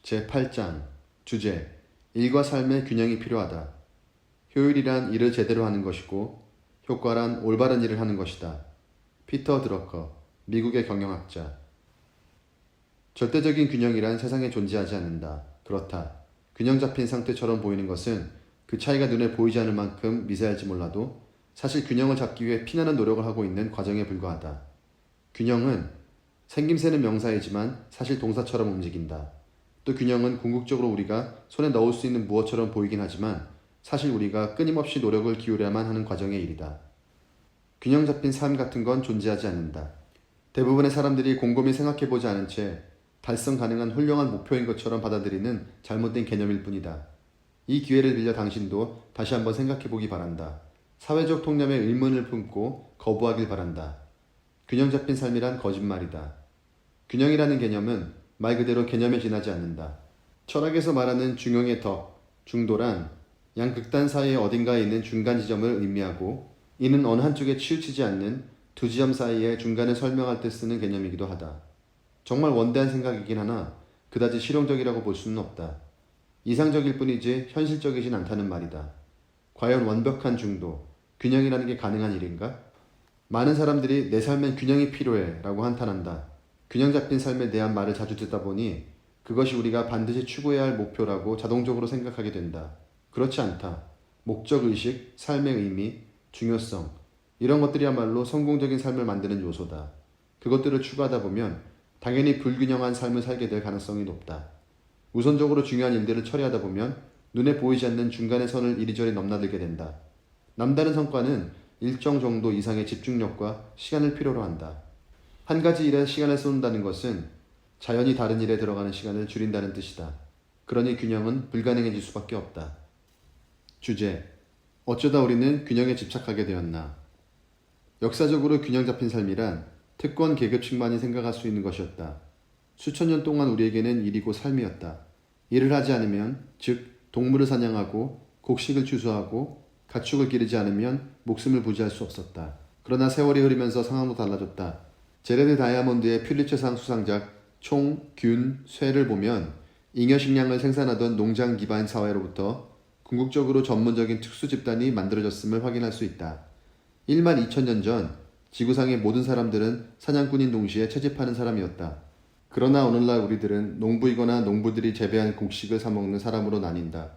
제8장 주제 일과 삶의 균형이 필요하다. 효율이란 일을 제대로 하는 것이고 효과란 올바른 일을 하는 것이다. 피터 드러커, 미국의 경영학자. 절대적인 균형이란 세상에 존재하지 않는다. 그렇다. 균형 잡힌 상태처럼 보이는 것은 그 차이가 눈에 보이지 않을 만큼 미세할지 몰라도 사실 균형을 잡기 위해 피나는 노력을 하고 있는 과정에 불과하다. 균형은 생김새는 명사이지만 사실 동사처럼 움직인다. 또 균형은 궁극적으로 우리가 손에 넣을 수 있는 무엇처럼 보이긴 하지만 사실 우리가 끊임없이 노력을 기울여야만 하는 과정의 일이다. 균형 잡힌 삶 같은 건 존재하지 않는다. 대부분의 사람들이 곰곰이 생각해보지 않은 채 달성 가능한 훌륭한 목표인 것처럼 받아들이는 잘못된 개념일 뿐이다. 이 기회를 빌려 당신도 다시 한번 생각해보기 바란다. 사회적 통념에 의문을 품고 거부하길 바란다. 균형 잡힌 삶이란 거짓말이다. 균형이라는 개념은 말 그대로 개념에 지나지 않는다. 철학에서 말하는 중용의 덕, 중도란 양극단 사이의 어딘가에 있는 중간 지점을 의미하고 이는 어느 한쪽에 치우치지 않는 두 지점 사이의 중간을 설명할 때 쓰는 개념이기도 하다. 정말 원대한 생각이긴 하나 그다지 실용적이라고 볼 수는 없다. 이상적일 뿐이지 현실적이진 않다는 말이다. 과연 완벽한 중도, 균형이라는 게 가능한 일인가? 많은 사람들이 내 삶엔 균형이 필요해 라고 한탄한다. 균형 잡힌 삶에 대한 말을 자주 듣다 보니 그것이 우리가 반드시 추구해야 할 목표라고 자동적으로 생각하게 된다. 그렇지 않다. 목적의식, 삶의 의미, 중요성 이런 것들이야말로 성공적인 삶을 만드는 요소다. 그것들을 추구하다 보면 당연히 불균형한 삶을 살게 될 가능성이 높다. 우선적으로 중요한 일들을 처리하다 보면 눈에 보이지 않는 중간의 선을 이리저리 넘나들게 된다. 남다른 성과는 일정 정도 이상의 집중력과 시간을 필요로 한다. 한 가지 일에 시간을 쏟는다는 것은 자연히 다른 일에 들어가는 시간을 줄인다는 뜻이다. 그러니 균형은 불가능해질 수밖에 없다. 주제: 어쩌다 우리는 균형에 집착하게 되었나? 역사적으로 균형 잡힌 삶이란 특권 계급층만이 생각할 수 있는 것이었다. 수천 년 동안 우리에게는 일이고 삶이었다. 일을 하지 않으면, 즉 동물을 사냥하고 곡식을 추수하고 가축을 기르지 않으면 목숨을 부지할 수 없었다. 그러나 세월이 흐르면서 상황도 달라졌다. 제레드 다이아몬드의 퓰리처상 수상작 총, 균, 쇠를 보면 잉여 식량을 생산하던 농장 기반 사회로부터 궁극적으로 전문적인 특수 집단이 만들어졌음을 확인할 수 있다. 1만 2천년 전 지구상의 모든 사람들은 사냥꾼인 동시에 채집하는 사람이었다. 그러나 오늘날 우리들은 농부이거나 농부들이 재배한 곡식을 사먹는 사람으로 나뉜다.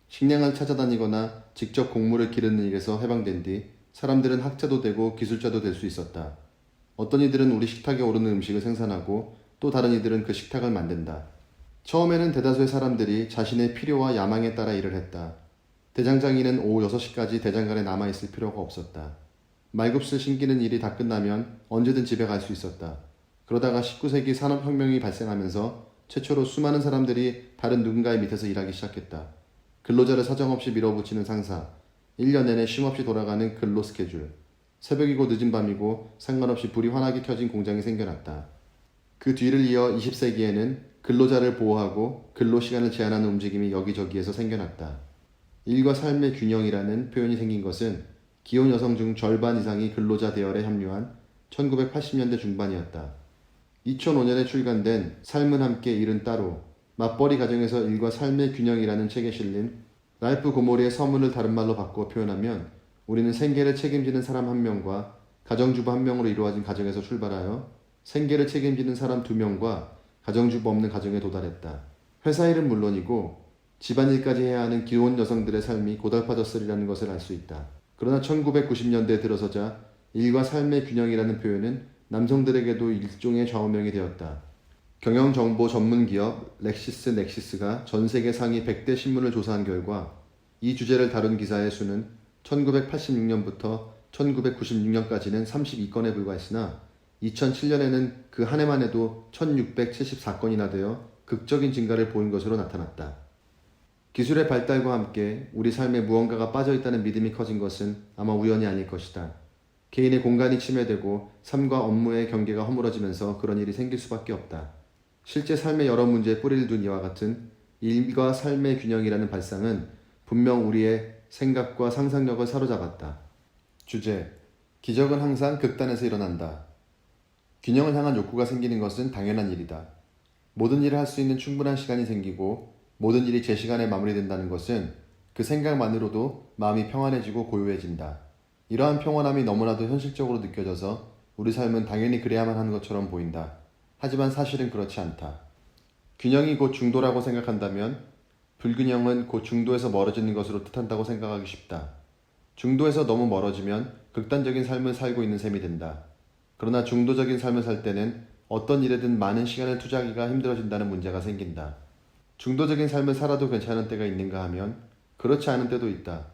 식량을 찾아다니거나 직접 곡물을 기르는 일에서 해방된 뒤 사람들은 학자도 되고 기술자도 될 수 있었다. 어떤 이들은 우리 식탁에 오르는 음식을 생산하고 또 다른 이들은 그 식탁을 만든다. 처음에는 대다수의 사람들이 자신의 필요와 야망에 따라 일을 했다. 대장장이는 오후 6시까지 대장간에 남아있을 필요가 없었다. 말급슬 심기는 일이 다 끝나면 언제든 집에 갈 수 있었다. 그러다가 19세기 산업혁명이 발생하면서 최초로 수많은 사람들이 다른 누군가의 밑에서 일하기 시작했다. 근로자를 사정없이 밀어붙이는 상사, 1년 내내 쉼없이 돌아가는 근로 스케줄, 새벽이고 늦은 밤이고 상관없이 불이 환하게 켜진 공장이 생겨났다. 그 뒤를 이어 20세기에는 근로자를 보호하고 근로시간을 제한하는 움직임이 여기저기에서 생겨났다. 일과 삶의 균형이라는 표현이 생긴 것은 기혼 여성 중 절반 이상이 근로자 대열에 합류한 1980년대 중반이었다. 2005년에 출간된 삶은 함께 일은 따로 맞벌이 가정에서 일과 삶의 균형이라는 책에 실린 랄프 고모리의 서문을 다른 말로 바꾸어 표현하면 우리는 생계를 책임지는 사람 한 명과 가정주부 한 명으로 이루어진 가정에서 출발하여 생계를 책임지는 사람 2명과 가정주부 없는 가정에 도달했다. 회사 일은 물론이고 집안일까지 해야 하는 기혼 여성들의 삶이 고달파졌으리라는 것을 알 수 있다. 그러나 1990년대에 들어서자 일과 삶의 균형이라는 표현은 남성들에게도 일종의 좌우명이 되었다. 경영정보 전문기업 렉시스넥시스가 전세계 상위 100대 신문을 조사한 결과 이 주제를 다룬 기사의 수는 1986년부터 1996년까지는 32건에 불과했으나 2007년에는 그 한 해만 해도 1674건이나 되어 극적인 증가를 보인 것으로 나타났다. 기술의 발달과 함께 우리 삶에 무언가가 빠져있다는 믿음이 커진 것은 아마 우연이 아닐 것이다. 개인의 공간이 침해되고 삶과 업무의 경계가 허물어지면서 그런 일이 생길 수밖에 없다. 실제 삶의 여러 문제에 뿌리를 둔 이와 같은 일과 삶의 균형이라는 발상은 분명 우리의 생각과 상상력을 사로잡았다. 주제: 기적은 항상 극단에서 일어난다. 균형을 향한 욕구가 생기는 것은 당연한 일이다. 모든 일을 할 수 있는 충분한 시간이 생기고 모든 일이 제 시간에 마무리된다는 것은 그 생각만으로도 마음이 평안해지고 고요해진다. 이러한 평온함이 너무나도 현실적으로 느껴져서 우리 삶은 당연히 그래야만 하는 것처럼 보인다. 하지만 사실은 그렇지 않다. 균형이 곧 중도라고 생각한다면 불균형은 곧 중도에서 멀어지는 것으로 뜻한다고 생각하기 쉽다. 중도에서 너무 멀어지면 극단적인 삶을 살고 있는 셈이 된다. 그러나 중도적인 삶을 살 때는 어떤 일에든 많은 시간을 투자하기가 힘들어진다는 문제가 생긴다. 중도적인 삶을 살아도 괜찮은 때가 있는가 하면 그렇지 않은 때도 있다.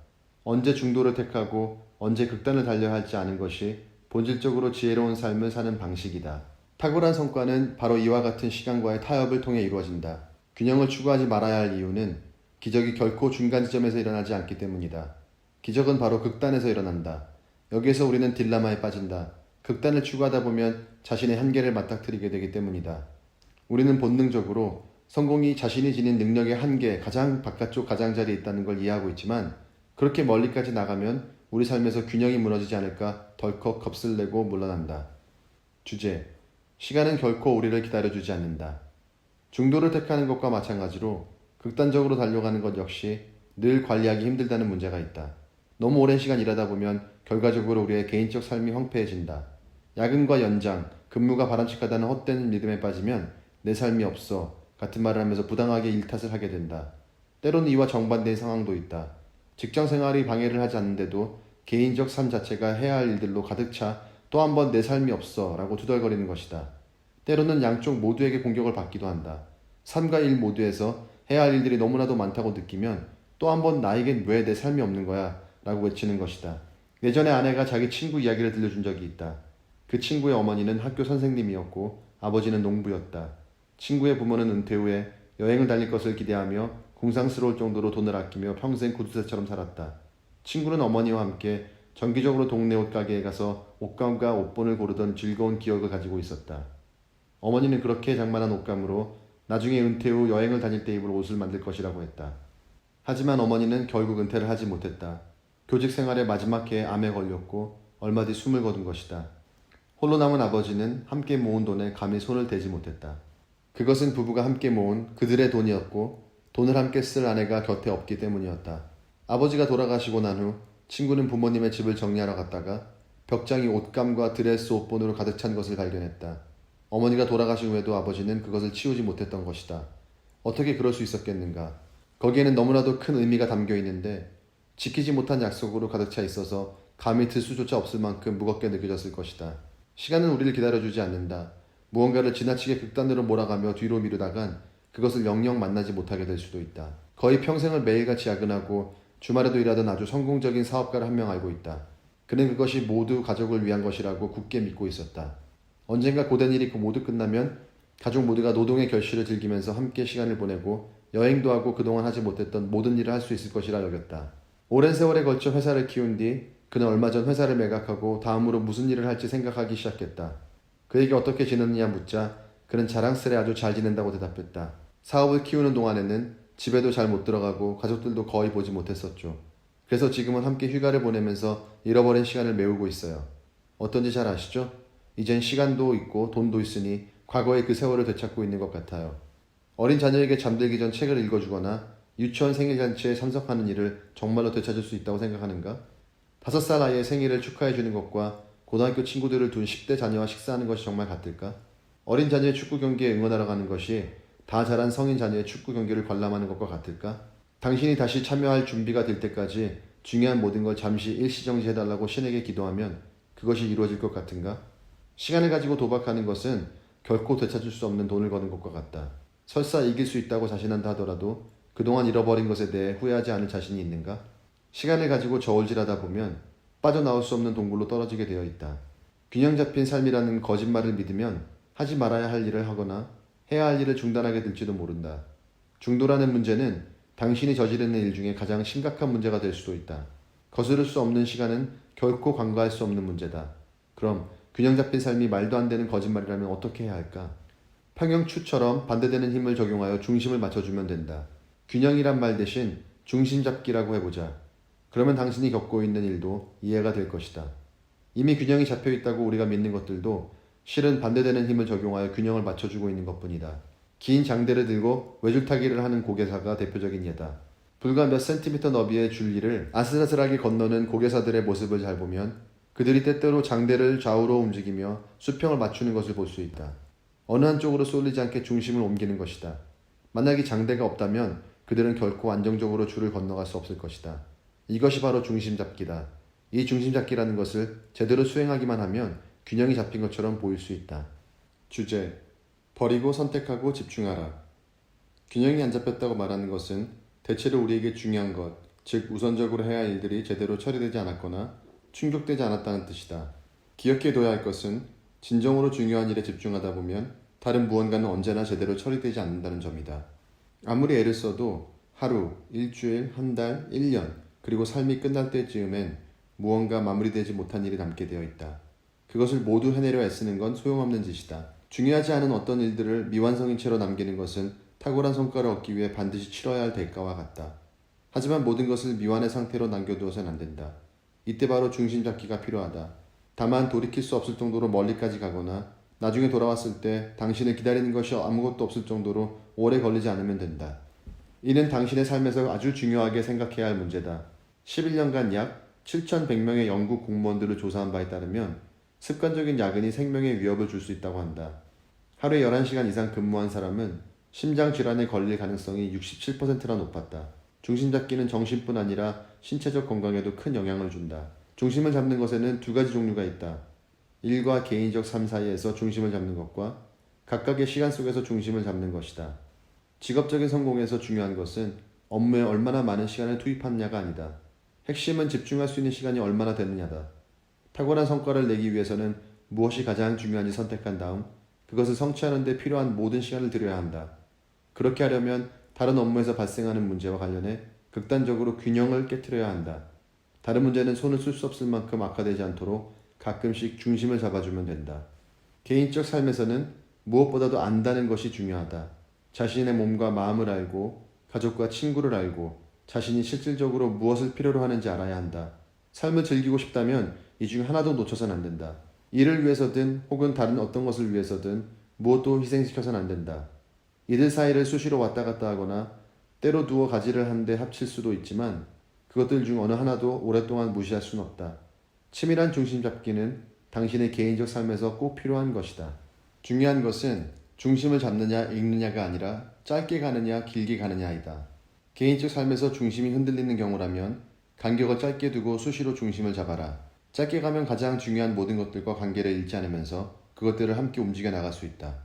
언제 중도를 택하고 언제 극단을 달려야 할지 아는 것이 본질적으로 지혜로운 삶을 사는 방식이다. 탁월한 성과는 바로 이와 같은 시간과의 타협을 통해 이루어진다. 균형을 추구하지 말아야 할 이유는 기적이 결코 중간 지점에서 일어나지 않기 때문이다. 기적은 바로 극단에서 일어난다. 여기에서 우리는 딜레마에 빠진다. 극단을 추구하다 보면 자신의 한계를 맞닥뜨리게 되기 때문이다. 우리는 본능적으로 성공이 자신이 지닌 능력의 한계, 가장 바깥쪽 가장자리에 있다는 걸 이해하고 있지만 그렇게 멀리까지 나가면 우리 삶에서 균형이 무너지지 않을까 덜컥 겁을 내고 물러난다. 주제: 시간은 결코 우리를 기다려주지 않는다. 중도를 택하는 것과 마찬가지로 극단적으로 달려가는 것 역시 늘 관리하기 힘들다는 문제가 있다. 너무 오랜 시간 일하다 보면 결과적으로 우리의 개인적 삶이 황폐해진다. 야근과 연장, 근무가 바람직하다는 헛된 믿음에 빠지면 내 삶이 없어 같은 말을 하면서 부당하게 일 탓을 하게 된다. 때로는 이와 정반대의 상황도 있다. 직장 생활이 방해를 하지 않는데도 개인적 삶 자체가 해야 할 일들로 가득 차 또 한 번 내 삶이 없어 라고 투덜거리는 것이다. 때로는 양쪽 모두에게 공격을 받기도 한다. 삶과 일 모두에서 해야 할 일들이 너무나도 많다고 느끼면 또 한 번 나에겐 왜 내 삶이 없는 거야 라고 외치는 것이다. 예전에 아내가 자기 친구 이야기를 들려준 적이 있다. 그 친구의 어머니는 학교 선생님이었고 아버지는 농부였다. 친구의 부모는 은퇴 후에 여행을 다닐 것을 기대하며 공상스러울 정도로 돈을 아끼며 평생 구두쇠처럼 살았다. 친구는 어머니와 함께 정기적으로 동네 옷가게에 가서 옷감과 옷본을 고르던 즐거운 기억을 가지고 있었다. 어머니는 그렇게 장만한 옷감으로 나중에 은퇴 후 여행을 다닐 때 입을 옷을 만들 것이라고 했다. 하지만 어머니는 결국 은퇴를 하지 못했다. 교직 생활의 마지막 해에 암에 걸렸고 얼마 뒤 숨을 거둔 것이다. 홀로 남은 아버지는 함께 모은 돈에 감히 손을 대지 못했다. 그것은 부부가 함께 모은 그들의 돈이었고 돈을 함께 쓸 아내가 곁에 없기 때문이었다. 아버지가 돌아가시고 난 후 친구는 부모님의 집을 정리하러 갔다가 벽장이 옷감과 드레스 옷본으로 가득 찬 것을 발견했다. 어머니가 돌아가신 후에도 아버지는 그것을 치우지 못했던 것이다. 어떻게 그럴 수 있었겠는가? 거기에는 너무나도 큰 의미가 담겨 있는데 지키지 못한 약속으로 가득 차 있어서 감히 들 수조차 없을 만큼 무겁게 느껴졌을 것이다. 시간은 우리를 기다려주지 않는다. 무언가를 지나치게 극단으로 몰아가며 뒤로 미루다간 그것을 영영 만나지 못하게 될 수도 있다. 거의 평생을 매일같이 야근하고 주말에도 일하던 아주 성공적인 사업가를 한 명 알고 있다. 그는 그것이 모두 가족을 위한 것이라고 굳게 믿고 있었다. 언젠가 고된 일이 모두 끝나면 가족 모두가 노동의 결실을 즐기면서 함께 시간을 보내고 여행도 하고 그동안 하지 못했던 모든 일을 할 수 있을 것이라 여겼다. 오랜 세월에 걸쳐 회사를 키운 뒤 그는 얼마 전 회사를 매각하고 다음으로 무슨 일을 할지 생각하기 시작했다. 그에게 어떻게 지냈느냐 묻자 그는 자랑스레 아주 잘 지낸다고 대답했다. 사업을 키우는 동안에는 집에도 잘 못 들어가고 가족들도 거의 보지 못했었죠. 그래서 지금은 함께 휴가를 보내면서 잃어버린 시간을 메우고 있어요. 어떤지 잘 아시죠? 이젠 시간도 있고 돈도 있으니 과거의 그 세월을 되찾고 있는 것 같아요. 어린 자녀에게 잠들기 전 책을 읽어주거나 유치원 생일잔치에 참석하는 일을 정말로 되찾을 수 있다고 생각하는가? 5살 아이의 생일을 축하해주는 것과 고등학교 친구들을 둔 10대 자녀와 식사하는 것이 정말 같을까? 어린 자녀의 축구 경기에 응원하러 가는 것이 다 자란 성인 자녀의 축구 경기를 관람하는 것과 같을까? 당신이 다시 참여할 준비가 될 때까지 중요한 모든 걸 잠시 일시정지해달라고 신에게 기도하면 그것이 이루어질 것 같은가? 시간을 가지고 도박하는 것은 결코 되찾을 수 없는 돈을 거는 것과 같다. 설사 이길 수 있다고 자신한다 하더라도 그동안 잃어버린 것에 대해 후회하지 않을 자신이 있는가? 시간을 가지고 저울질하다 보면 빠져나올 수 없는 동굴로 떨어지게 되어 있다. 균형 잡힌 삶이라는 거짓말을 믿으면 하지 말아야 할 일을 하거나 해야 할 일을 중단하게 될지도 모른다. 중도라는 문제는 당신이 저지르는 일 중에 가장 심각한 문제가 될 수도 있다. 거스를 수 없는 시간은 결코 간과할 수 없는 문제다. 그럼 균형 잡힌 삶이 말도 안 되는 거짓말이라면 어떻게 해야 할까? 평형추처럼 반대되는 힘을 적용하여 중심을 맞춰주면 된다. 균형이란 말 대신 중심 잡기라고 해보자. 그러면 당신이 겪고 있는 일도 이해가 될 것이다. 이미 균형이 잡혀 있다고 우리가 믿는 것들도 실은 반대되는 힘을 적용하여 균형을 맞춰주고 있는 것뿐이다. 긴 장대를 들고 외줄타기를 하는 고개사가 대표적인 예다. 불과 몇 센티미터 너비의 줄기를 아슬아슬하게 건너는 고개사들의 모습을 잘 보면 그들이 때때로 장대를 좌우로 움직이며 수평을 맞추는 것을 볼 수 있다. 어느 한쪽으로 쏠리지 않게 중심을 옮기는 것이다. 만약 이 장대가 없다면 그들은 결코 안정적으로 줄을 건너갈 수 없을 것이다. 이것이 바로 중심 잡기다. 이 중심 잡기라는 것을 제대로 수행하기만 하면 균형이 잡힌 것처럼 보일 수 있다. 주제: 버리고 선택하고 집중하라. 균형이 안 잡혔다고 말하는 것은 대체로 우리에게 중요한 것, 즉 우선적으로 해야 할 일들이 제대로 처리되지 않았거나 충족되지 않았다는 뜻이다. 기억해둬야 할 것은 진정으로 중요한 일에 집중하다 보면 다른 무언가는 언제나 제대로 처리되지 않는다는 점이다. 아무리 애를 써도 하루, 일주일, 한 달, 1년, 그리고 삶이 끝날 때쯤엔 무언가 마무리되지 못한 일이 남게 되어 있다. 그것을 모두 해내려 애쓰는 건 소용없는 짓이다. 중요하지 않은 어떤 일들을 미완성인 채로 남기는 것은 탁월한 성과를 얻기 위해 반드시 치러야 할 대가와 같다. 하지만 모든 것을 미완의 상태로 남겨두어서는 안 된다. 이때 바로 중심 잡기가 필요하다. 다만 돌이킬 수 없을 정도로 멀리까지 가거나 나중에 돌아왔을 때 당신을 기다리는 것이 아무것도 없을 정도로 오래 걸리지 않으면 된다. 이는 당신의 삶에서 아주 중요하게 생각해야 할 문제다. 11년간 약 7,100명의 영국 공무원들을 조사한 바에 따르면 습관적인 야근이 생명에 위협을 줄 수 있다고 한다. 하루에 11시간 이상 근무한 사람은 심장질환에 걸릴 가능성이 67%나 높았다. 중심 잡기는 정신뿐 아니라 신체적 건강에도 큰 영향을 준다. 중심을 잡는 것에는 두 가지 종류가 있다. 일과 개인적 삶 사이에서 중심을 잡는 것과 각각의 시간 속에서 중심을 잡는 것이다. 직업적인 성공에서 중요한 것은 업무에 얼마나 많은 시간을 투입하느냐가 아니다. 핵심은 집중할 수 있는 시간이 얼마나 되느냐다. 탁월한 성과를 내기 위해서는 무엇이 가장 중요한지 선택한 다음 그것을 성취하는 데 필요한 모든 시간을 들여야 한다. 그렇게 하려면 다른 업무에서 발생하는 문제와 관련해 극단적으로 균형을 깨트려야 한다. 다른 문제는 손을 쓸 수 없을 만큼 악화되지 않도록 가끔씩 중심을 잡아주면 된다. 개인적 삶에서는 무엇보다도 안다는 것이 중요하다. 자신의 몸과 마음을 알고 가족과 친구를 알고 자신이 실질적으로 무엇을 필요로 하는지 알아야 한다. 삶을 즐기고 싶다면 이 중 하나도 놓쳐서는 안 된다. 일을 위해서든 혹은 다른 어떤 것을 위해서든 무엇도 희생시켜서는 안 된다. 이들 사이를 수시로 왔다 갔다 하거나 때로 두어 가지를 한데 합칠 수도 있지만 그것들 중 어느 하나도 오랫동안 무시할 수는 없다. 치밀한 중심 잡기는 당신의 개인적 삶에서 꼭 필요한 것이다. 중요한 것은 중심을 잡느냐 읽느냐가 아니라 짧게 가느냐 길게 가느냐이다. 개인적 삶에서 중심이 흔들리는 경우라면 간격을 짧게 두고 수시로 중심을 잡아라. 짧게 가면 가장 중요한 모든 것들과 관계를 잃지 않으면서 그것들을 함께 움직여 나갈 수 있다.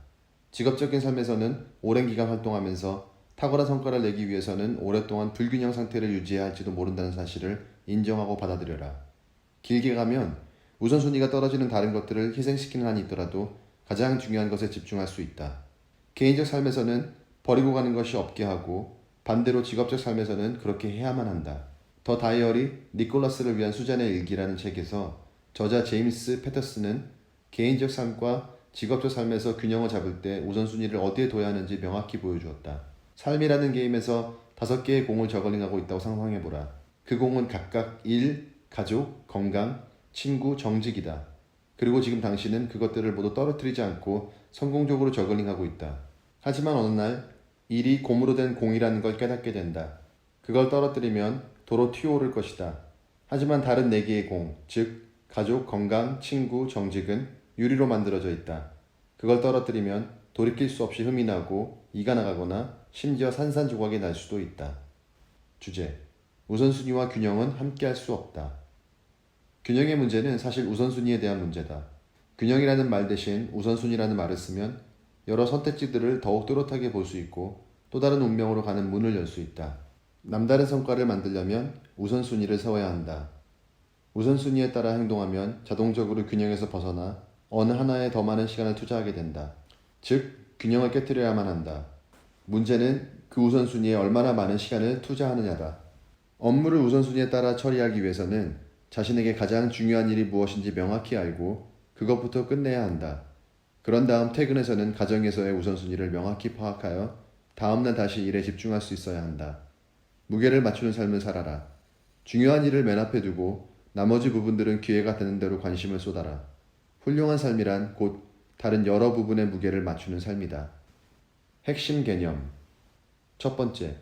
직업적인 삶에서는 오랜 기간 활동하면서 탁월한 성과를 내기 위해서는 오랫동안 불균형 상태를 유지해야 할지도 모른다는 사실을 인정하고 받아들여라. 길게 가면 우선순위가 떨어지는 다른 것들을 희생시키는 한이 있더라도 가장 중요한 것에 집중할 수 있다. 개인적 삶에서는 버리고 가는 것이 없게 하고 반대로 직업적 삶에서는 그렇게 해야만 한다. 더 다이어리 니콜라스를 위한 수잔의 일기라는 책에서 저자 제임스 패터슨은 개인적 삶과 직업적 삶에서 균형을 잡을 때 우선순위를 어디에 둬야 하는지 명확히 보여주었다. 삶이라는 게임에서 5개의 공을 저글링하고 있다고 상상해보라. 그 공은 각각 일, 가족, 건강, 친구, 정직이다. 그리고 지금 당신은 그것들을 모두 떨어뜨리지 않고 성공적으로 저글링하고 있다. 하지만 어느 날 일이 곰으로 된 공이라는 걸 깨닫게 된다. 그걸 떨어뜨리면 도로 튀어오를 것이다. 하지만 다른 4개의 공, 즉 가족, 건강, 친구, 정직은 유리로 만들어져 있다. 그걸 떨어뜨리면 돌이킬 수 없이 흠이 나고 이가 나가거나 심지어 산산조각이 날 수도 있다. 주제: 우선순위와 균형은 함께할 수 없다. 균형의 문제는 사실 우선순위에 대한 문제다. 균형이라는 말 대신 우선순위라는 말을 쓰면 여러 선택지들을 더욱 또렷하게 볼 수 있고 또 다른 운명으로 가는 문을 열 수 있다. 남다른 성과를 만들려면 우선순위를 세워야 한다. 우선순위에 따라 행동하면 자동적으로 균형에서 벗어나 어느 하나에 더 많은 시간을 투자하게 된다. 즉, 균형을 깨트려야만 한다. 문제는 그 우선순위에 얼마나 많은 시간을 투자하느냐다. 업무를 우선순위에 따라 처리하기 위해서는 자신에게 가장 중요한 일이 무엇인지 명확히 알고 그것부터 끝내야 한다. 그런 다음 퇴근해서는 가정에서의 우선순위를 명확히 파악하여 다음날 다시 일에 집중할 수 있어야 한다. 무게를 맞추는 삶을 살아라. 중요한 일을 맨 앞에 두고 나머지 부분들은 기회가 되는 대로 관심을 쏟아라. 훌륭한 삶이란 곧 다른 여러 부분의 무게를 맞추는 삶이다. 핵심 개념. 첫 번째,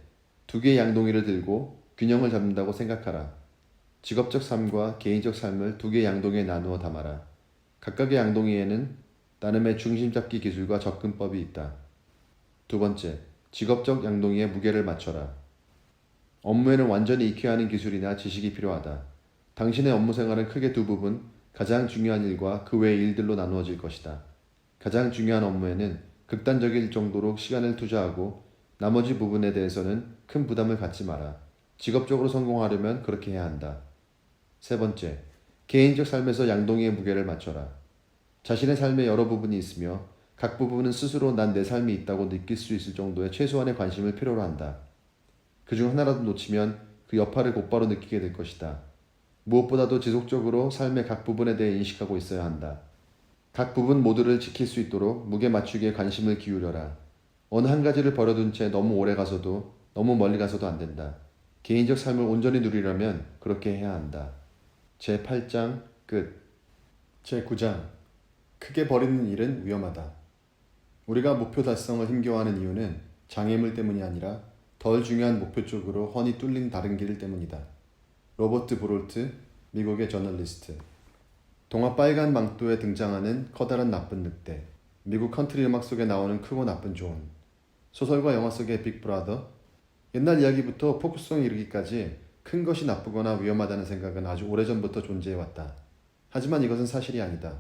두 개의 양동이를 들고 균형을 잡는다고 생각하라. 직업적 삶과 개인적 삶을 두 개의 양동이에 나누어 담아라. 각각의 양동이에는 나름의 중심 잡기 기술과 접근법이 있다. 두 번째, 직업적 양동이의 무게를 맞춰라. 업무에는 완전히 익혀야 하는 기술이나 지식이 필요하다. 당신의 업무 생활은 크게 두 부분, 가장 중요한 일과 그 외의 일들로 나누어질 것이다. 가장 중요한 업무에는 극단적일 정도로 시간을 투자하고 나머지 부분에 대해서는 큰 부담을 갖지 마라. 직업적으로 성공하려면 그렇게 해야 한다. 세 번째, 개인적 삶에서 양동이의 무게를 맞춰라. 자신의 삶에 여러 부분이 있으며 각 부분은 스스로 난 내 삶이 있다고 느낄 수 있을 정도의 최소한의 관심을 필요로 한다. 그중 하나라도 놓치면 그 여파를 곧바로 느끼게 될 것이다. 무엇보다도 지속적으로 삶의 각 부분에 대해 인식하고 있어야 한다. 각 부분 모두를 지킬 수 있도록 무게 맞추기에 관심을 기울여라. 어느 한 가지를 버려둔 채 너무 오래 가서도 너무 멀리 가서도 안 된다. 개인적 삶을 온전히 누리려면 그렇게 해야 한다. 제8장 끝. 제9장 크게 버리는 일은 위험하다. 우리가 목표 달성을 힘겨워하는 이유는 장애물 때문이 아니라 덜 중요한 목표 쪽으로 훤히 뚫린 다른 길 때문이다. 로버트 브롤트, 미국의 저널리스트. 동화 빨간 망토에 등장하는 커다란 나쁜 늑대. 미국 컨트리 음악 속에 나오는 크고 나쁜 존. 소설과 영화 속의 빅브라더. 옛날 이야기부터 포크송에 이르기까지 큰 것이 나쁘거나 위험하다는 생각은 아주 오래전부터 존재해왔다. 하지만 이것은 사실이 아니다.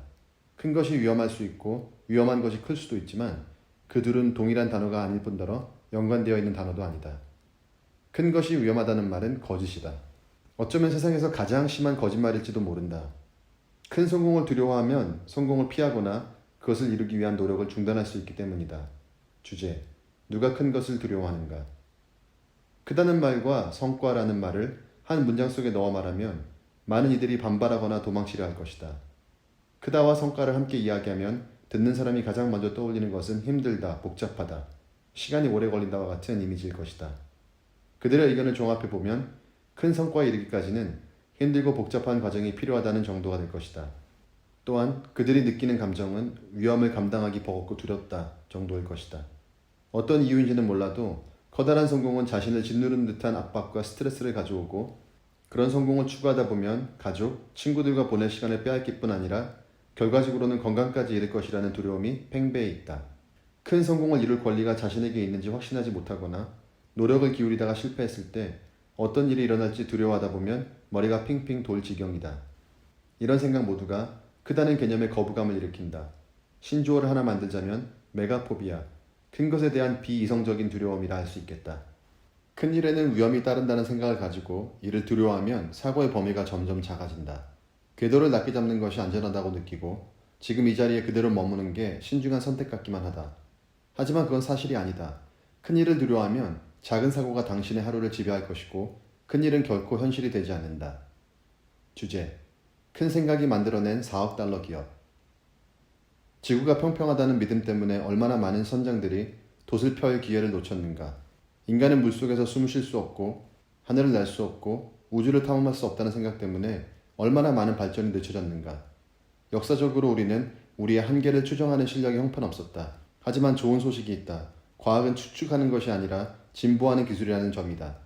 큰 것이 위험할 수 있고 위험한 것이 클 수도 있지만 그 둘은 동일한 단어가 아닐 뿐더러 연관되어 있는 단어도 아니다. 큰 것이 위험하다는 말은 거짓이다. 어쩌면 세상에서 가장 심한 거짓말일지도 모른다. 큰 성공을 두려워하면 성공을 피하거나 그것을 이루기 위한 노력을 중단할 수 있기 때문이다. 주제, 누가 큰 것을 두려워하는가? 크다는 말과 성과라는 말을 한 문장 속에 넣어 말하면 많은 이들이 반발하거나 도망치려 할 것이다. 크다와 성과를 함께 이야기하면 듣는 사람이 가장 먼저 떠올리는 것은 힘들다, 복잡하다, 시간이 오래 걸린다와 같은 이미지일 것이다. 그들의 의견을 종합해보면 큰 성과에 이르기까지는 힘들고 복잡한 과정이 필요하다는 정도가 될 것이다. 또한 그들이 느끼는 감정은 위험을 감당하기 버겁고 두렵다 정도일 것이다. 어떤 이유인지는 몰라도 커다란 성공은 자신을 짓누르는 듯한 압박과 스트레스를 가져오고 그런 성공을 추구하다 보면 가족, 친구들과 보낼 시간을 빼앗길 뿐 아니라 결과적으로는 건강까지 잃을 것이라는 두려움이 팽배해 있다. 큰 성공을 이룰 권리가 자신에게 있는지 확신하지 못하거나 노력을 기울이다가 실패했을 때 어떤 일이 일어날지 두려워하다 보면 머리가 핑핑 돌 지경이다. 이런 생각 모두가 크다는 개념의 거부감을 일으킨다. 신조어를 하나 만들자면 메가포비아, 큰 것에 대한 비이성적인 두려움이라 할 수 있겠다. 큰 일에는 위험이 따른다는 생각을 가지고 이를 두려워하면 사고의 범위가 점점 작아진다. 궤도를 낮게 잡는 것이 안전하다고 느끼고 지금 이 자리에 그대로 머무는 게 신중한 선택 같기만 하다. 하지만 그건 사실이 아니다. 큰 일을 두려워하면 작은 사고가 당신의 하루를 지배할 것이고 큰 일은 결코 현실이 되지 않는다. 주제, 큰 생각이 만들어낸 4억 달러 기업. 지구가 평평하다는 믿음 때문에 얼마나 많은 선장들이 돛을 펼 기회를 놓쳤는가. 인간은 물속에서 숨을 쉴 수 없고 하늘을 날 수 없고 우주를 탐험할 수 없다는 생각 때문에 얼마나 많은 발전이 늦춰졌는가. 역사적으로 우리는 우리의 한계를 추정하는 실력이 형편없었다. 하지만 좋은 소식이 있다. 과학은 추측하는 것이 아니라 진보하는 기술이라는 점이다.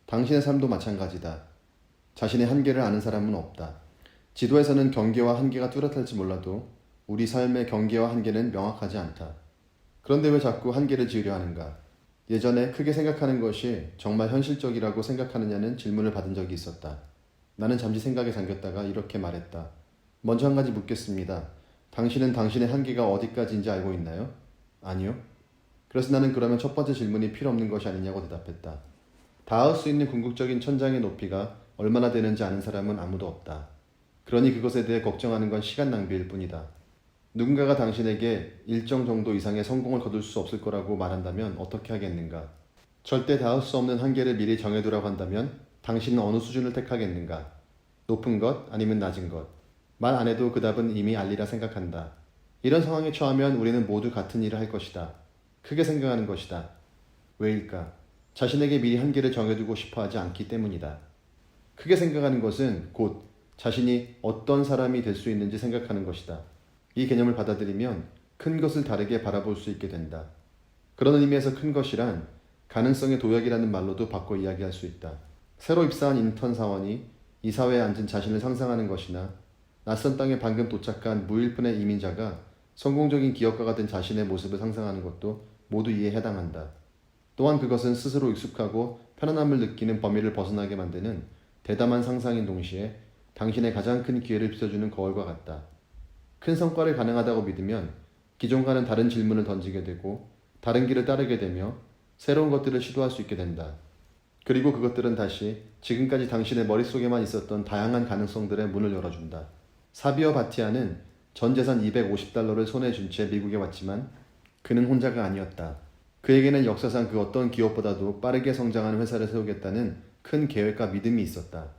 당신의 삶도 마찬가지다. 자신의 한계를 아는 사람은 없다. 지도에서는 경계와 한계가 뚜렷할지 몰라도 우리 삶의 경계와 한계는 명확하지 않다. 그런데 왜 자꾸 한계를 지으려 하는가? 예전에 크게 생각하는 것이 정말 현실적이라고 생각하느냐는 질문을 받은 적이 있었다. 나는 잠시 생각에 잠겼다가 이렇게 말했다. 먼저 한 가지 묻겠습니다. 당신은 당신의 한계가 어디까지인지 알고 있나요? 아니요. 그래서 나는 그러면 첫 번째 질문이 필요 없는 것이 아니냐고 대답했다. 닿을 수 있는 궁극적인 천장의 높이가 얼마나 되는지 아는 사람은 아무도 없다. 그러니 그것에 대해 걱정하는 건 시간 낭비일 뿐이다. 누군가가 당신에게 일정 정도 이상의 성공을 거둘 수 없을 거라고 말한다면 어떻게 하겠는가? 절대 닿을 수 없는 한계를 미리 정해두라고 한다면 당신은 어느 수준을 택하겠는가? 높은 것 아니면 낮은 것? 말 안 해도 그 답은 이미 알리라 생각한다. 이런 상황에 처하면 우리는 모두 같은 일을 할 것이다. 크게 생각하는 것이다. 왜일까? 자신에게 미리 한계를 정해두고 싶어 하지 않기 때문이다. 크게 생각하는 것은 곧 자신이 어떤 사람이 될 수 있는지 생각하는 것이다. 이 개념을 받아들이면 큰 것을 다르게 바라볼 수 있게 된다. 그런 의미에서 큰 것이란 가능성의 도약이라는 말로도 바꿔 이야기할 수 있다. 새로 입사한 인턴 사원이 이사회에 앉은 자신을 상상하는 것이나 낯선 땅에 방금 도착한 무일푼의 이민자가 성공적인 기업가가 된 자신의 모습을 상상하는 것도 모두 이에 해당한다. 또한 그것은 스스로 익숙하고 편안함을 느끼는 범위를 벗어나게 만드는 대담한 상상인 동시에 당신의 가장 큰 기회를 빗어주는 거울과 같다. 큰 성과를 가능하다고 믿으면 기존과는 다른 질문을 던지게 되고 다른 길을 따르게 되며 새로운 것들을 시도할 수 있게 된다. 그리고 그것들은 다시 지금까지 당신의 머릿속에만 있었던 다양한 가능성들의 문을 열어준다. 사비어 바티아는 전 재산 $250를 손에 쥔 채 미국에 왔지만 그는 혼자가 아니었다. 그에게는 역사상 그 어떤 기업보다도 빠르게 성장하는 회사를 세우겠다는 큰 계획과 믿음이 있었다.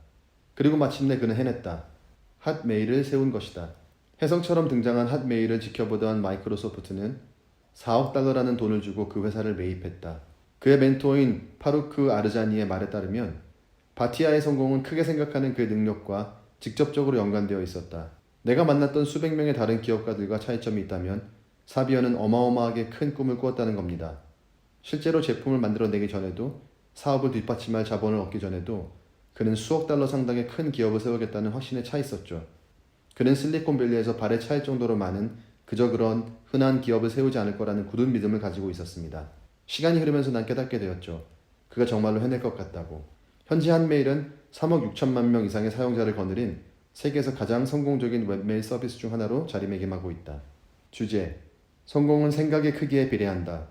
그리고 마침내 그는 해냈다. 핫메일을 세운 것이다. 혜성처럼 등장한 핫메일을 지켜보던 마이크로소프트는 $4억 돈을 주고 그 회사를 매입했다. 그의 멘토인 파루크 아르자니의 말에 따르면 바티아의 성공은 크게 생각하는 그의 능력과 직접적으로 연관되어 있었다. 내가 만났던 수백 명의 다른 기업가들과 차이점이 있다면 사비어는 어마어마하게 큰 꿈을 꾸었다는 겁니다. 실제로 제품을 만들어내기 전에도 사업을 뒷받침할 자본을 얻기 전에도 그는 수억 달러 상당의 큰 기업을 세우겠다는 확신에 차 있었죠. 그는 실리콘밸리에서 발에 차일 정도로 많은 그저 그런 흔한 기업을 세우지 않을 거라는 굳은 믿음을 가지고 있었습니다. 시간이 흐르면서 난 깨닫게 되었죠. 그가 정말로 해낼 것 같다고. 현재 핫메일은 3억 6천만 명 이상의 사용자를 거느린 세계에서 가장 성공적인 웹메일 서비스 중 하나로 자리매김하고 있다. 주제: 성공은 생각의 크기에 비례한다.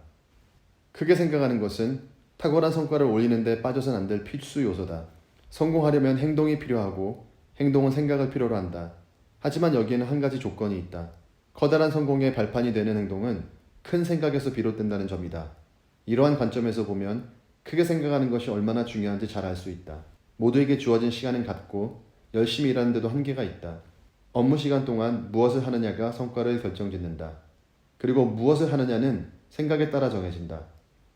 크게 생각하는 것은 탁월한 성과를 올리는 데 빠져선 안 될 필수 요소다. 성공하려면 행동이 필요하고 행동은 생각을 필요로 한다. 하지만 여기에는 한 가지 조건이 있다. 커다란 성공의 발판이 되는 행동은 큰 생각에서 비롯된다는 점이다. 이러한 관점에서 보면 크게 생각하는 것이 얼마나 중요한지 잘 알 수 있다. 모두에게 주어진 시간은 같고 열심히 일하는데도 한계가 있다. 업무 시간 동안 무엇을 하느냐가 성과를 결정짓는다. 그리고 무엇을 하느냐는 생각에 따라 정해진다.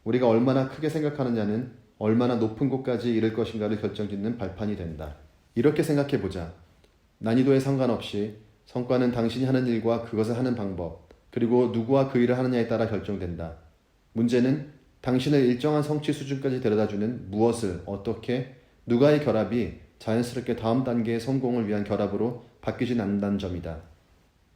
우리가 얼마나 크게 생각하느냐는 얼마나 높은 곳까지 이를 것인가를 결정짓는 발판이 된다. 이렇게 생각해보자. 난이도에 상관없이 성과는 당신이 하는 일과 그것을 하는 방법, 그리고 누구와 그 일을 하느냐에 따라 결정된다. 문제는 당신을 일정한 성취 수준까지 데려다주는 무엇을, 어떻게, 누가의 결합이 자연스럽게 다음 단계의 성공을 위한 결합으로 바뀌진 않는다는 점이다.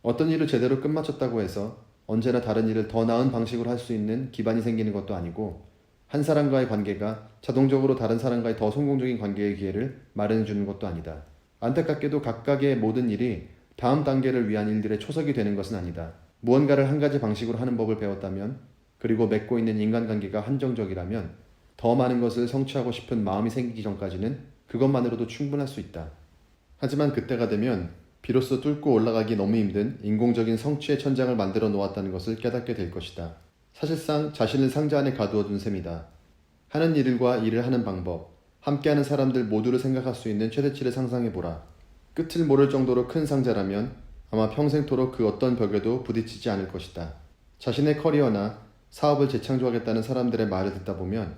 어떤 일을 제대로 끝마쳤다고 해서 언제나 다른 일을 더 나은 방식으로 할 수 있는 기반이 생기는 것도 아니고 한 사람과의 관계가 자동적으로 다른 사람과의 더 성공적인 관계의 기회를 마련해 주는 것도 아니다. 안타깝게도 각각의 모든 일이 다음 단계를 위한 일들의 초석이 되는 것은 아니다. 무언가를 한 가지 방식으로 하는 법을 배웠다면, 그리고 맺고 있는 인간관계가 한정적이라면 더 많은 것을 성취하고 싶은 마음이 생기기 전까지는 그것만으로도 충분할 수 있다. 하지만 그때가 되면 비로소 뚫고 올라가기 너무 힘든 인공적인 성취의 천장을 만들어 놓았다는 것을 깨닫게 될 것이다. 사실상 자신을 상자 안에 가두어둔 셈이다. 하는 일과 일을 하는 방법, 함께하는 사람들 모두를 생각할 수 있는 최대치를 상상해보라. 끝을 모를 정도로 큰 상자라면 아마 평생토록 그 어떤 벽에도 부딪히지 않을 것이다. 자신의 커리어나 사업을 재창조하겠다는 사람들의 말을 듣다 보면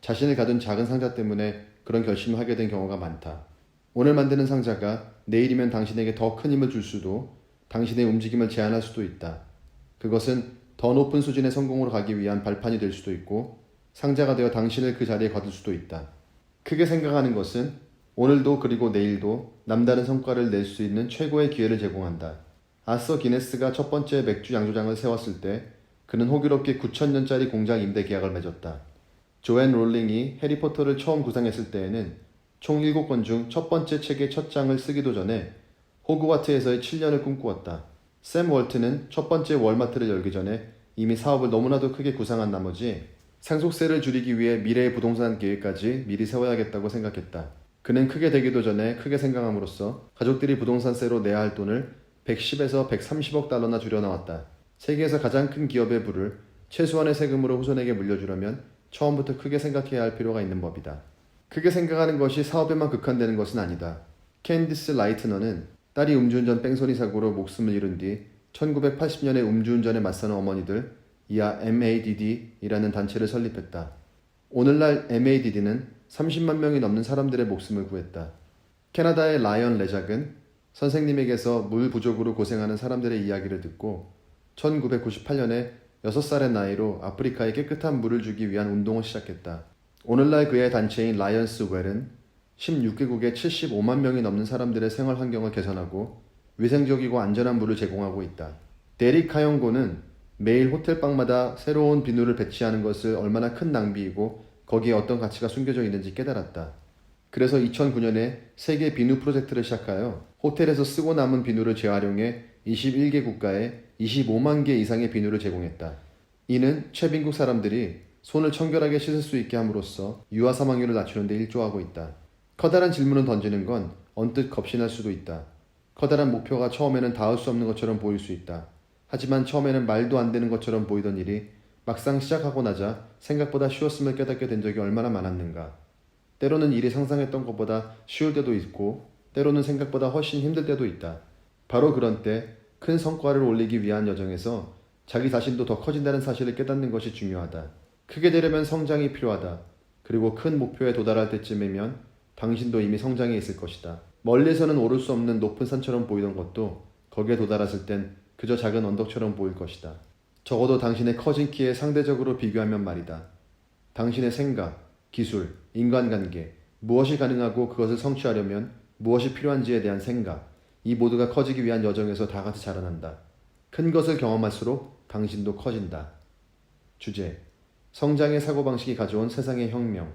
자신을 가둔 작은 상자 때문에 그런 결심을 하게 된 경우가 많다. 오늘 만드는 상자가 내일이면 당신에게 더 큰 힘을 줄 수도, 당신의 움직임을 제한할 수도 있다. 그것은 더 높은 수준의 성공으로 가기 위한 발판이 될 수도 있고 상자가 되어 당신을 그 자리에 거둘 수도 있다. 크게 생각하는 것은 오늘도 그리고 내일도 남다른 성과를 낼 수 있는 최고의 기회를 제공한다. 아서 기네스가 첫 번째 맥주 양조장을 세웠을 때 그는 호기롭게 9,000년짜리 공장 임대 계약을 맺었다. 조앤 롤링이 해리포터를 처음 구상했을 때에는 총 7권 중 첫 번째 책의 첫 장을 쓰기도 전에 호그와트에서의 7년을 꿈꾸었다. 샘 월트는 첫 번째 월마트를 열기 전에 이미 사업을 너무나도 크게 구상한 나머지 상속세를 줄이기 위해 미래의 부동산 계획까지 미리 세워야겠다고 생각했다. 그는 크게 되기도 전에 크게 생각함으로써 가족들이 부동산세로 내야 할 돈을 110에서 130억 달러나 줄여나왔다. 세계에서 가장 큰 기업의 부를 최소한의 세금으로 후손에게 물려주려면 처음부터 크게 생각해야 할 필요가 있는 법이다. 크게 생각하는 것이 사업에만 극한되는 것은 아니다. 캔디스 라이트너는 딸이 음주운전 뺑소니 사고로 목숨을 잃은 뒤 1980년에 음주운전에 맞서는 어머니들, 이하 MADD이라는 단체를 설립했다. 오늘날 MADD는 30만 명이 넘는 사람들의 목숨을 구했다. 캐나다의 라이언 레작은 선생님에게서 물 부족으로 고생하는 사람들의 이야기를 듣고 1998년에 6살의 나이로 아프리카에 깨끗한 물을 주기 위한 운동을 시작했다. 오늘날 그의 단체인 라이언스 웰은 16개국에 75만 명이 넘는 사람들의 생활 환경을 개선하고 위생적이고 안전한 물을 제공하고 있다. 데릭 카용고는 매일 호텔방마다 새로운 비누를 배치하는 것을 얼마나 큰 낭비이고 거기에 어떤 가치가 숨겨져 있는지 깨달았다. 그래서 2009년에 세계 비누 프로젝트를 시작하여 호텔에서 쓰고 남은 비누를 재활용해 21개 국가에 25만 개 이상의 비누를 제공했다. 이는 최빈국 사람들이 손을 청결하게 씻을 수 있게 함으로써 유아 사망률을 낮추는 데 일조하고 있다. 커다란 질문을 던지는 건 언뜻 겁이 날 수도 있다. 커다란 목표가 처음에는 닿을 수 없는 것처럼 보일 수 있다. 하지만 처음에는 말도 안 되는 것처럼 보이던 일이 막상 시작하고 나자 생각보다 쉬웠음을 깨닫게 된 적이 얼마나 많았는가. 때로는 일이 상상했던 것보다 쉬울 때도 있고 때로는 생각보다 훨씬 힘들 때도 있다. 바로 그런 때 큰 성과를 올리기 위한 여정에서 자기 자신도 더 커진다는 사실을 깨닫는 것이 중요하다. 크게 되려면 성장이 필요하다. 그리고 큰 목표에 도달할 때쯤이면 당신도 이미 성장해 있을 것이다. 멀리서는 오를 수 없는 높은 산처럼 보이던 것도 거기에 도달했을 땐 그저 작은 언덕처럼 보일 것이다. 적어도 당신의 커진 키에 상대적으로 비교하면 말이다. 당신의 생각, 기술, 인간관계, 무엇이 가능하고 그것을 성취하려면 무엇이 필요한지에 대한 생각, 이 모두가 커지기 위한 여정에서 다 같이 자라난다. 큰 것을 경험할수록 당신도 커진다. 주제: 성장의 사고방식이 가져온 세상의 혁명.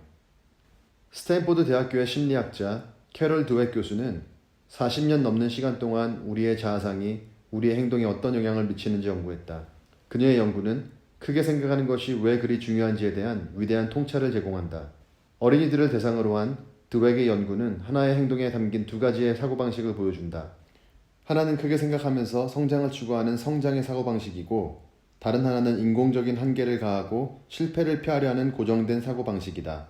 스탠포드 대학교의 심리학자 캐롤 드웩 교수는 40년 넘는 시간 동안 우리의 자아상이 우리의 행동에 어떤 영향을 미치는지 연구했다. 그녀의 연구는 크게 생각하는 것이 왜 그리 중요한지에 대한 위대한 통찰을 제공한다. 어린이들을 대상으로 한 드웩의 연구는 하나의 행동에 담긴 두 가지의 사고방식을 보여준다. 하나는 크게 생각하면서 성장을 추구하는 성장의 사고방식이고 다른 하나는 인공적인 한계를 가하고 실패를 피하려 하는 고정된 사고방식이다.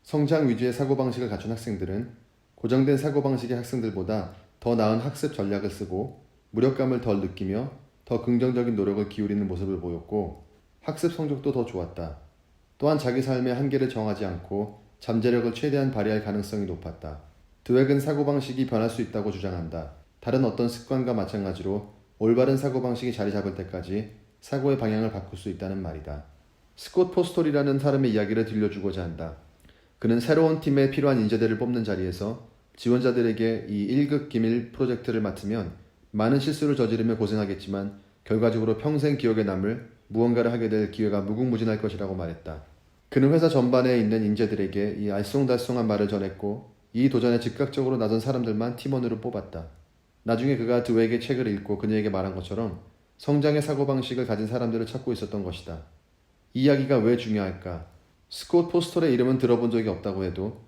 성장 위주의 사고방식을 갖춘 학생들은 고정된 사고방식의 학생들보다 더 나은 학습 전략을 쓰고 무력감을 덜 느끼며 더 긍정적인 노력을 기울이는 모습을 보였고 학습 성적도 더 좋았다. 또한 자기 삶의 한계를 정하지 않고 잠재력을 최대한 발휘할 가능성이 높았다. 드웩은 사고방식이 변할 수 있다고 주장한다. 다른 어떤 습관과 마찬가지로 올바른 사고방식이 자리 잡을 때까지 사고의 방향을 바꿀 수 있다는 말이다. 스콧 포스톨이라는 사람의 이야기를 들려주고자 한다. 그는 새로운 팀에 필요한 인재들을 뽑는 자리에서 지원자들에게 이 1급 기밀 프로젝트를 맡으면 많은 실수를 저지르며 고생하겠지만 결과적으로 평생 기억에 남을 무언가를 하게 될 기회가 무궁무진할 것이라고 말했다. 그는 회사 전반에 있는 인재들에게 이 알쏭달쏭한 말을 전했고 이 도전에 즉각적으로 나선 사람들만 팀원으로 뽑았다. 나중에 그가 드웩의 책을 읽고 그녀에게 말한 것처럼 성장의 사고방식을 가진 사람들을 찾고 있었던 것이다. 이 이야기가 왜 중요할까? 스콧 포스톨의 이름은 들어본 적이 없다고 해도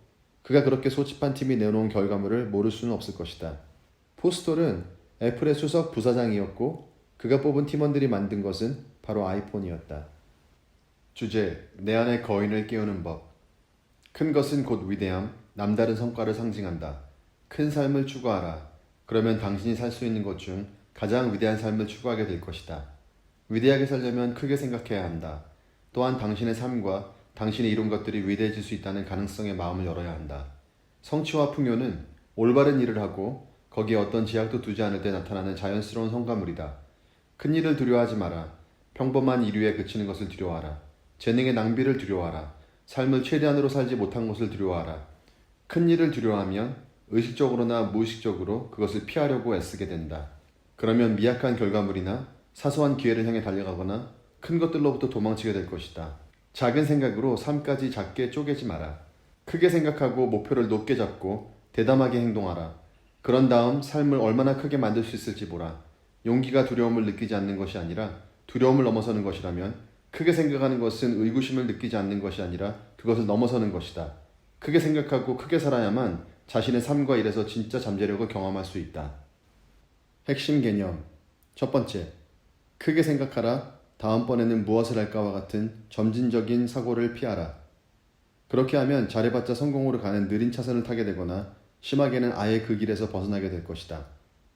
그가 그렇게 소집한 팀이 내놓은 결과물을 모를 수는 없을 것이다. 포스톨은 애플의 수석 부사장이었고 그가 뽑은 팀원들이 만든 것은 바로 아이폰이었다. 주제: 내 안의 거인을 깨우는 법. 큰 것은 곧 위대함, 남다른 성과를 상징한다. 큰 삶을 추구하라. 그러면 당신이 살 수 있는 것 중 가장 위대한 삶을 추구하게 될 것이다. 위대하게 살려면 크게 생각해야 한다. 또한 당신의 삶과 당신이 이룬 것들이 위대해질 수 있다는 가능성에 마음을 열어야 한다. 성취와 풍요는 올바른 일을 하고 거기에 어떤 제약도 두지 않을 때 나타나는 자연스러운 성과물이다. 큰 일을 두려워하지 마라. 평범한 이류에 그치는 것을 두려워하라. 재능의 낭비를 두려워하라. 삶을 최대한으로 살지 못한 것을 두려워하라. 큰 일을 두려워하면 의식적으로나 무의식적으로 그것을 피하려고 애쓰게 된다. 그러면 미약한 결과물이나 사소한 기회를 향해 달려가거나 큰 것들로부터 도망치게 될 것이다. 작은 생각으로 삶까지 작게 쪼개지 마라. 크게 생각하고 목표를 높게 잡고 대담하게 행동하라. 그런 다음 삶을 얼마나 크게 만들 수 있을지 보라. 용기가 두려움을 느끼지 않는 것이 아니라 두려움을 넘어서는 것이라면 크게 생각하는 것은 의구심을 느끼지 않는 것이 아니라 그것을 넘어서는 것이다. 크게 생각하고 크게 살아야만 자신의 삶과 일에서 진짜 잠재력을 경험할 수 있다. 핵심 개념. 첫 번째, 크게 생각하라. 다음번에는 무엇을 할까와 같은 점진적인 사고를 피하라. 그렇게 하면 잘해봤자 성공으로 가는 느린 차선을 타게 되거나 심하게는 아예 그 길에서 벗어나게 될 것이다.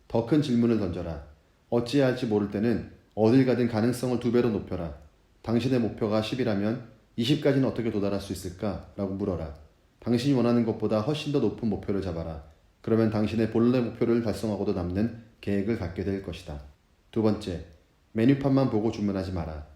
더 큰 질문을 던져라. 어찌해야 할지 모를 때는 어딜 가든 가능성을 2배로 높여라. 당신의 목표가 10이라면 20까지는 어떻게 도달할 수 있을까? 라고 물어라. 당신이 원하는 것보다 훨씬 더 높은 목표를 잡아라. 그러면 당신의 본래 목표를 달성하고도 남는 계획을 갖게 될 것이다. 두 번째, 메뉴판만 보고 주문하지 마라.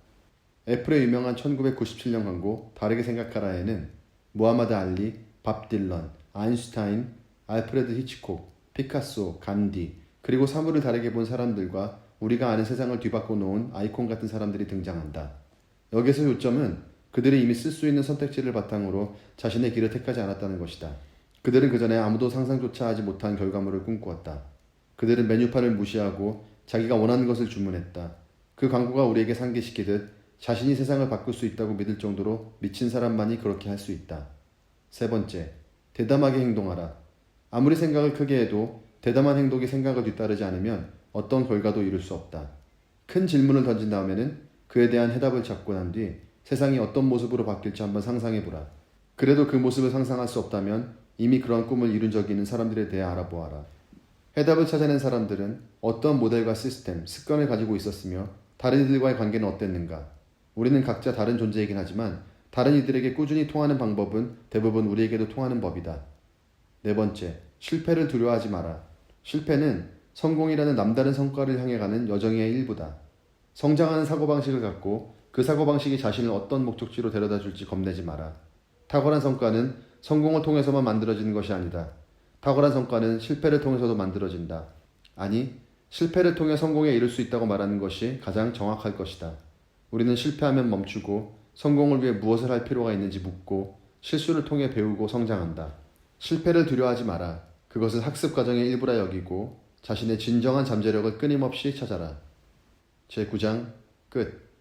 애플의 유명한 1997년 광고 다르게 생각하라에는 무하마드 알리, 밥 딜런, 아인슈타인, 알프레드 히치콕, 피카소, 간디, 그리고 사물을 다르게 본 사람들과 우리가 아는 세상을 뒤바꿔 놓은 아이콘 같은 사람들이 등장한다. 여기서 요점은 그들이 이미 쓸 수 있는 선택지를 바탕으로 자신의 길을 택하지 않았다는 것이다. 그들은 그전에 아무도 상상조차 하지 못한 결과물을 꿈꾸었다. 그들은 메뉴판을 무시하고 자기가 원하는 것을 주문했다. 그 광고가 우리에게 상기시키듯 자신이 세상을 바꿀 수 있다고 믿을 정도로 미친 사람만이 그렇게 할 수 있다. 세 번째, 대담하게 행동하라. 아무리 생각을 크게 해도 대담한 행동이 생각을 뒤따르지 않으면 어떤 결과도 이룰 수 없다. 큰 질문을 던진 다음에는 그에 대한 해답을 찾고 난 뒤 세상이 어떤 모습으로 바뀔지 한번 상상해보라. 그래도 그 모습을 상상할 수 없다면 이미 그런 꿈을 이룬 적이 있는 사람들에 대해 알아보아라. 해답을 찾아낸 사람들은 어떤 모델과 시스템, 습관을 가지고 있었으며 다른 이들과의 관계는 어땠는가? 우리는 각자 다른 존재이긴 하지만 다른 이들에게 꾸준히 통하는 방법은 대부분 우리에게도 통하는 법이다. 네 번째, 실패를 두려워하지 마라. 실패는 성공이라는 남다른 성과를 향해 가는 여정의 일부다. 성장하는 사고방식을 갖고 그 사고방식이 자신을 어떤 목적지로 데려다 줄지 겁내지 마라. 탁월한 성과는 성공을 통해서만 만들어지는 것이 아니다. 탁월한 성과는 실패를 통해서도 만들어진다. 아니, 실패를 통해 성공에 이를 수 있다고 말하는 것이 가장 정확할 것이다. 우리는 실패하면 멈추고 성공을 위해 무엇을 할 필요가 있는지 묻고 실수를 통해 배우고 성장한다. 실패를 두려워하지 마라. 그것을 학습 과정의 일부라 여기고 자신의 진정한 잠재력을 끊임없이 찾아라. 제9장 끝.